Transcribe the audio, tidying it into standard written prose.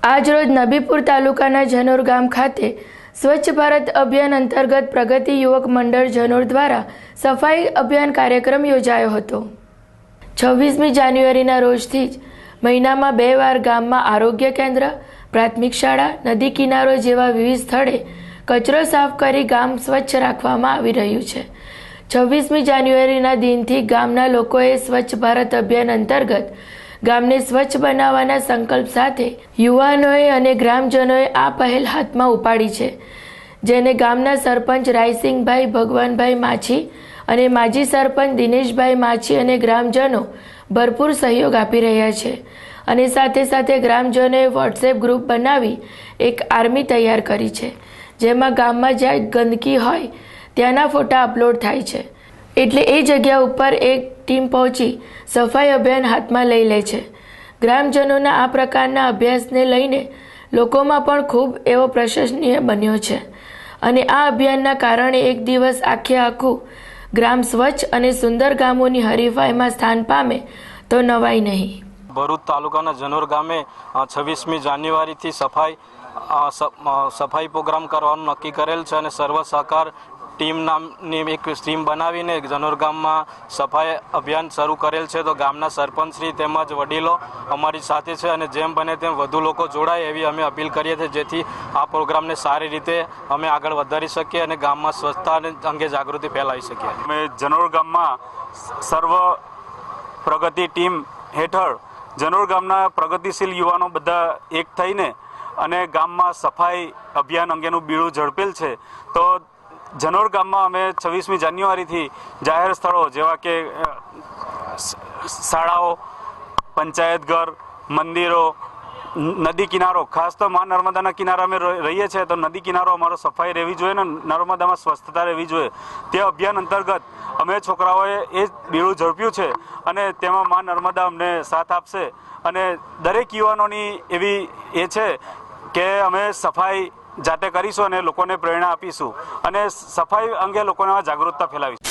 આજરોજ નબીપુર તાલુકાના જનોર ગામ ખાતે સ્વચ્છ ભારત અભિયાન અંતર્ગત પ્રગતિ યુવક મંડળ જનોર દ્વારા સફાઈ અભિયાન કાર્યક્રમ યોજાયો હતો। 26મી જાન્યુઆરીના રોજથી જ મહિનામાં 2 વાર ગામમાં આરોગ્ય કેન્દ્ર, પ્રાથમિક શાળા, નદી કિનારો જેવા વિવિધ સ્થળે કચરો સાફ કરી ગામ સ્વચ્છ રાખવામાં આવી રહ્યું છે। 26મી જાન્યુઆરીના દિનથી ગામના લોકોએ સ્વચ્છ ભારત અભિયાન અંતર્ગત ગામને સ્વચ્છ બનાવવાના સંકલ્પ સાથે યુવાનોએ અને ગ્રામજનોએ આ પહેલ હાથમાં ઉપાડી છે, જેને ગામના સરપંચ રાયસિંગભાઈ ભગવાનભાઈ માછી અને માજી સરપંચ દિનેશભાઈ માછી અને ગ્રામજનો ભરપૂર સહયોગ આપી રહ્યા છે। અને સાથે સાથે ગ્રામજનોએ વોટ્સએપ ગ્રુપ બનાવી એક આર્મી તૈયાર કરી છે, જેમાં ગામમાં જ્યાં ગંદકી હોય ત્યાંના ફોટા અપલોડ થાય છે, એટલે એ જગ્યા ઉપર એક ટીમ પહોંચી સફાઈ અભિયાન હાથમાં લઈ લે છે। ગ્રામજનોના આ પ્રકારના અભ્યાસને લઈને લોકોમાં પણ ખૂબ એવો પ્રશંસનીય બન્યો છે અને આ અભિયાનના કારણે એક દિવસ આખું ગ્રામ સ્વચ્છ અને સુંદર ગામોની હરીફાઈમાં સ્થાન પામે તો નવાઈ નહીં। ભરૂચ તાલુકાના જનોર ગામે 26મી જાન્યુઆરીથી સફાઈ પ્રોગ્રામ કરવાનું નક્કી કરેલ છે અને સર્વ સહકાર ટીમ નામની એક ટીમ બનાવીને જનોર ગામમાં સફાઈ અભિયાન શરૂ કરેલ છે। તો ગામના સરપંચશ્રી તેમજ વડીલો અમારી સાથે છે અને જેમ બને તેમ વધુ લોકો જોડાય એવી અમે અપીલ કરીએ છીએ, જેથી આ પ્રોગ્રામને સારી રીતે અમે આગળ વધારી શકીએ અને ગામમાં સ્વચ્છતા અંગે જાગૃતિ ફેલાવી શકીએ। અમે જનોર ગામમાં સર્વ પ્રગતિ ટીમ હેઠળ જનોર ગામના પ્રગતિશીલ યુવાનો બધા એક થઈને અને ગામમાં સફાઈ અભિયાન અંગેનું બીડું ઝડપેલ છે। તો જનોર ગામમાં અમે 26મી જાન્યુઆરીથી જાહેર સ્થળો જેવા કે શાળાઓ, પંચાયતઘર, મંદિરો, નદી કિનારો, ખાસ તો મા નર્મદાના કિનારા અમે રહીએ છીએ, તો નદી કિનારો અમારો સફાઈ રહેવી જોઈએ ને નર્મદામાં સ્વચ્છતા રહેવી જોઈએ। તે અભિયાન અંતર્ગત અમે છોકરાઓએ એ બીડું ઝડપ્યું છે અને તેમાં મા નર્મદા અમને સાથ આપશે અને દરેક યુવાનોની એવી એ છે કે અમે સફાઈ જાતે કરીશું અને લોકોને પ્રેરણા આપીશું અને સફાઈ અંગે લોકોને જાગૃતતા ફેલાવીશું।